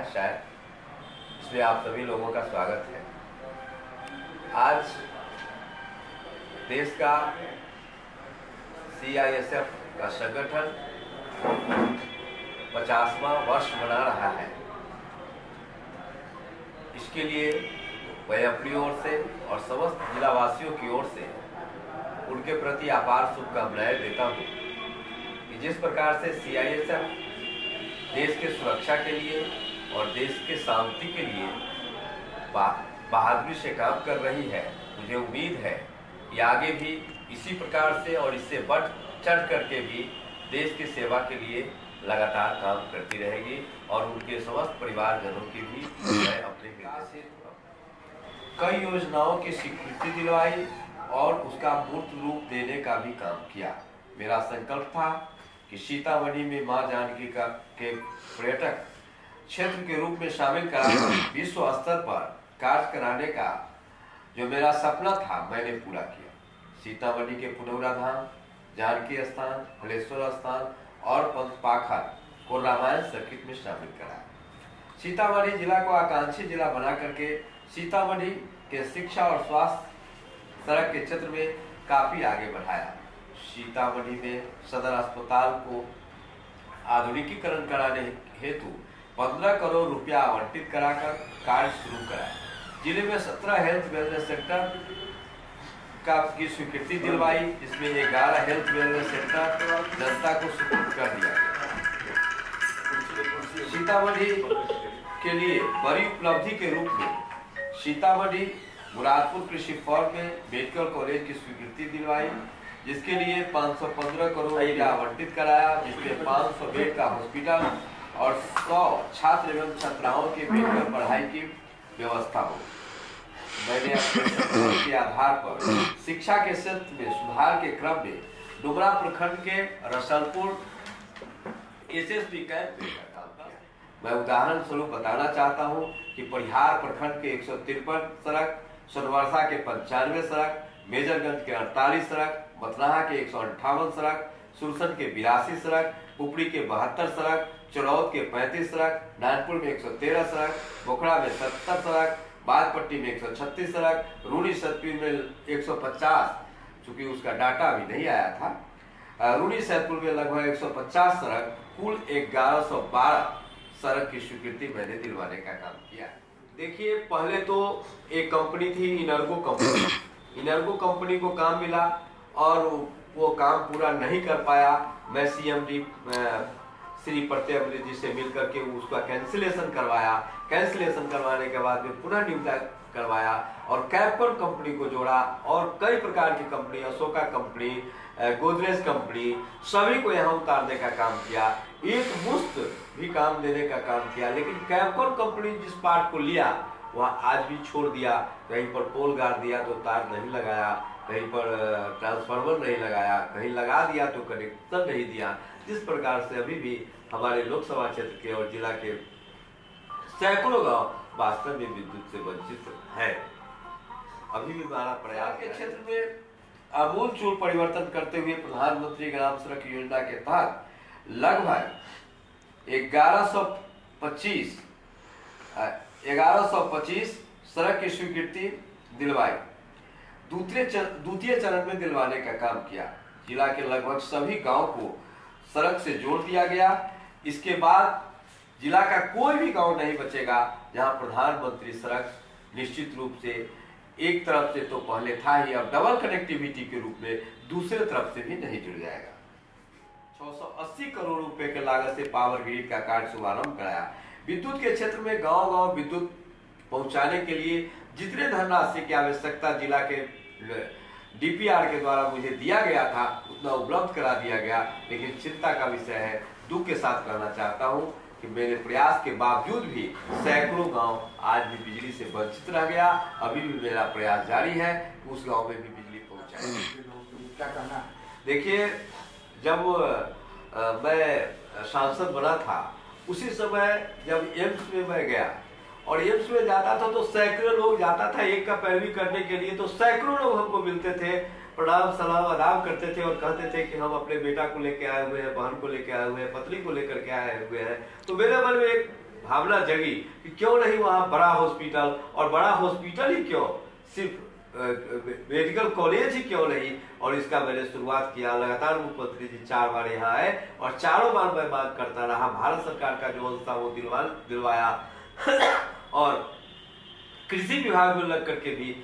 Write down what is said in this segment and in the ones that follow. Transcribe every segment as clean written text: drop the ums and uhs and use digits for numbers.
शायद, इसमें आप सभी लोगों का स्वागत है। आज देश का CISF का संगठन 50वां वर्ष मना रहा है। इसके लिए मैं अपनी ओर से और समस्त जिलावासियों की ओर से उनके प्रति अपार शुभकामनाएं देता हूँ कि जिस प्रकार से CISF देश के सुरक्षा के लिए और देश के शांति के लिए बहादुरी से काम कर रही है, मुझे उम्मीद है कि आगे भी इसी प्रकार से और इससे बढ़ चढ़ करके भी देश की सेवा के लिए लगातार काम करती रहेगी और उनके समस्त परिवारजनों की भी मैं अपने विकास से कई योजनाओं की स्वीकृति दिलवाई और उसका मूर्त रूप देने का भी काम किया। मेरा संकल्प था कि सीतामढ़ी में मां जानकी के पर्यटक क्षेत्र के रूप में शामिल कराकर विश्व स्तर पर कार्य कराने का जो मेरा सपना था मैंने पूरा किया। सीतामढ़ी के पुनौरा धाम, जानकी स्थान, हलेश्वर स्थान और पंचपाखर को रामायण सर्किट में शामिल कराया। सीतामढ़ी जिला को आकांक्षी जिला बना करके सीतामढ़ी के शिक्षा और स्वास्थ्य सड़क के क्षेत्र में काफी आगे बढ़ाया। सीतामढ़ी में सदर अस्पताल को आधुनिकीकरण कराने हेतु 15 करोड़ रुपया आवंटित कराकर कार्य शुरू कराया। जिले में 17 हेल्थ वेलनेस सेंटर की स्वीकृति दिलवाई, इसमें 11 हेल्थ वेलनेस सेंटर जनता को सुपुर्द कर दिया गया। सीतामढ़ी के लिए बड़ी उपलब्धि के रूप में सीतामढ़ी मुरादपुर कृषि फॉर्म में मेडिकल कॉलेज की स्वीकृति दिलवाई, जिसके लिए 515 करोड़ रुपया आवंटित कराया, जिसमें 500 बेड का हॉस्पिटल और 100 छात्र एवं छात्राओं के मेडिकल पढ़ाई की व्यवस्था हो। मैंने अपने के आधार पर शिक्षा के क्षेत्र में सुधार के क्रम में डुमरा प्रखंड के रसलपुर SSB कैंप में काम किया। मैं उदाहरण स्वरूप बताना चाहता हूँ कि परिहार प्रखंड के 153 सड़क, सोनवर्षा के 95 सड़क, मेजरगंज के 48 सड़क, मथुरा के 158 सड़क, सुरसन के 82 सड़क, उपरी के 72 सड़क, चरौद के 35 सड़क, नानपुर में 113 सड़क, बोखड़ा में 70 सड़क, बागपट्टी में 136 सड़क, रूनी सैदपुर में 150, चूंकि उसका डाटा भी नहीं आया था, रूनी सैदपुर में लगभग 150 सड़क, कुल 1112 सड़क की स्वीकृति मैंने दिलवाने का काम किया। देखिए, पहले तो एक कंपनी थी इनर्गो कंपनी। इनर्गो कंपनी को काम मिला और वो काम पूरा नहीं कर पाया। मैं CMD श्री प्रत्यय अमृत जी से मिलकर के उसका कैंसिलेशन करवाया। कैंसिलेशन करवाने के बाद में पुनः निविदा करवाया और कैपकॉन कंपनी को जोड़ा और कई प्रकार की company, Ashoka company, Godrej company, सभी को यहाँ उतारने का काम किया। एक मुफ्त भी काम देने का काम किया, लेकिन कैपकॉन कंपनी जिस पार्ट को लिया वह आज भी छोड़ दिया। कहीं पर पोल गाड़ दिया तो तार नहीं लगाया, कहीं पर ट्रांसफार्मर नहीं लगाया, कहीं लगा दिया तो कनेक्शन नहीं दिया। जिस प्रकार से अभी भी हमारे लोकसभा क्षेत्र के और जिला के सैकड़ों गांव वास्तव में विद्युत से वंचित है। अभी भी हमारा प्रयास के क्षेत्र में आमूलचूल परिवर्तन करते हुए प्रधानमंत्री ग्राम सड़क योजना के तहत लगभग 1125 सड़क की स्वीकृति दिलवाई। द्वितीय चरण में दिलवाने का काम किया। जिला के लगभग सभी गांव को सड़क से जोड़ दिया गया। इसके बाद जिला का कोई भी गांव नहीं बचेगा जहां प्रधानमंत्री सड़क निश्चित रूप से एक तरफ से तो पहले था ही, अब डबल कनेक्टिविटी के रूप में दूसरे तरफ से भी नहीं जुड़ जाएगा। 680 करोड़ रुपए के लागत से पावर ग्रिड का कार्य शुभारंभ कराया। विद्युत के क्षेत्र में गांव-गांव विद्युत पहुंचाने के लिए जितने धनराशि की आवश्यकता जिला के DPR के द्वारा मुझे दिया गया था उतना उपलब्ध करा दिया गया। लेकिन चिंता का विषय है, दुख के साथ कहना चाहता हूं कि मेरे प्रयास के बावजूद भी सैकड़ों गांव आज भी बिजली से वंचित रह गया। अभी भी मेरा प्रयास जारी है उस गांव में भी बिजली पहुंचाए। क्या कहना? देखिए, जब मैं सांसद बना था उसी समय जब एम्स में मैं गया और एम्स में जाता था तो सैकड़ों लोग जाता था एक का पैरवी करने के लिए, तो सैकड़ों लोग हमको मिलते थे, प्रणाम सलाम आदाब करते थे और कहते थे कि हम अपने बेटा को लेके आए हुए हैं, बहन को लेके आए हुए हैं, पत्नी को लेकर के आए हुए हैं। तो मेरे मन में एक भावना जगी कि क्यों नहीं वहाँ बड़ा हॉस्पिटल, और बड़ा हॉस्पिटल ही क्यों, सिर्फ मेडिकल कॉलेज ही क्यों नहीं। और इसका मैंने शुरुआत किया। लगातार मुख्यमंत्री जी 4 बार यहाँ आए और चारों बार मैं मांग करता रहा। भारत सरकार का जो अंश था वो दिलवाया और कृषि विभाग में लग करके भी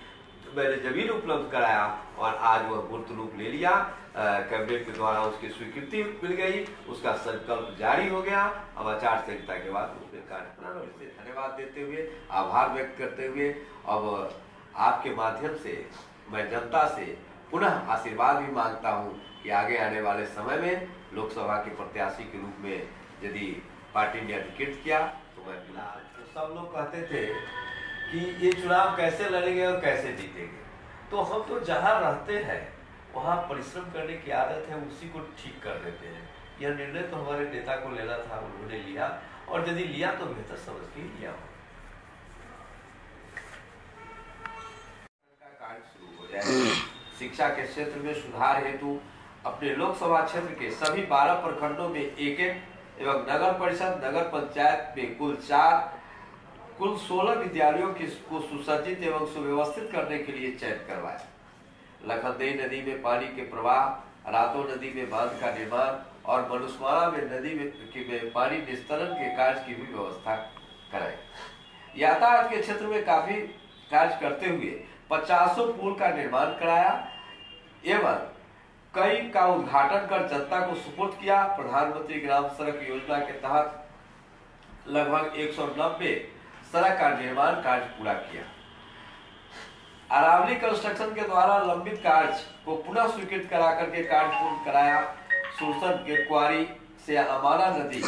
मैंने जमीन उपलब्ध कराया और आज वह मूर्त रूप ले लिया। कैबिनेट के द्वारा उसकी स्वीकृति मिल गई, उसका संकल्प जारी हो गया। अब आचार संहिता के बाद उसमें कार्य धन्यवाद देते हुए, आभार व्यक्त करते हुए, अब आपके माध्यम से मैं जनता से पुनः आशीर्वाद भी मांगता हूं कि आगे आने वाले समय में लोकसभा के प्रत्याशी के रूप में यदि पार्टी ने टिकट किया तो मैं तो सब लोग कहते थे कि ये चुनाव कैसे लड़ेंगे और कैसे जीतेंगे। तो हम तो जहां रहते हैं वहां परिश्रम करने की आदत है, उसी को ठीक कर देते हैं। यह निर्णय तो हमारे नेता को लेना था, उन्होंने लिया, और यदि लिया तो बेहतर समझ के लिया हो। कार्य शुरू हो जाए। शिक्षा के क्षेत्र में सुधार हेतु अपने लोकसभा क्षेत्र के सभी 12 प्रखंडों में एक एवं नगर परिषद नगर पंचायत में कुल 16 विद्यालयों को सुसज्जित एवं सुव्यवस्थित करने के लिए चयन करवाया। लखनदेई नदी में पानी के प्रवाह, रातो नदी में बांध का निर्माण और मनुस्मारा में नदी में पानी निस्तारण के कार्य की भी व्यवस्था कराई। यातायात के क्षेत्र में काफी कार्य करते हुए 50 पुल का निर्माण कराया एवं कई का उद्घाटन कर जनता को सुपुर्द किया। प्रधानमंत्री ग्राम सड़क योजना के तहत लगभग 190 सड़क का निर्माण कार्य पूरा किया। अरावली कंस्ट्रक्शन के द्वारा लंबित कार्य को पुनः स्वीकृत करा करके कार्य पूर्ण कराया। सुरसर गेटक्वारी से अमाना नदी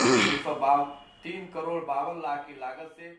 3 करोड़ 52 लाख की लागत से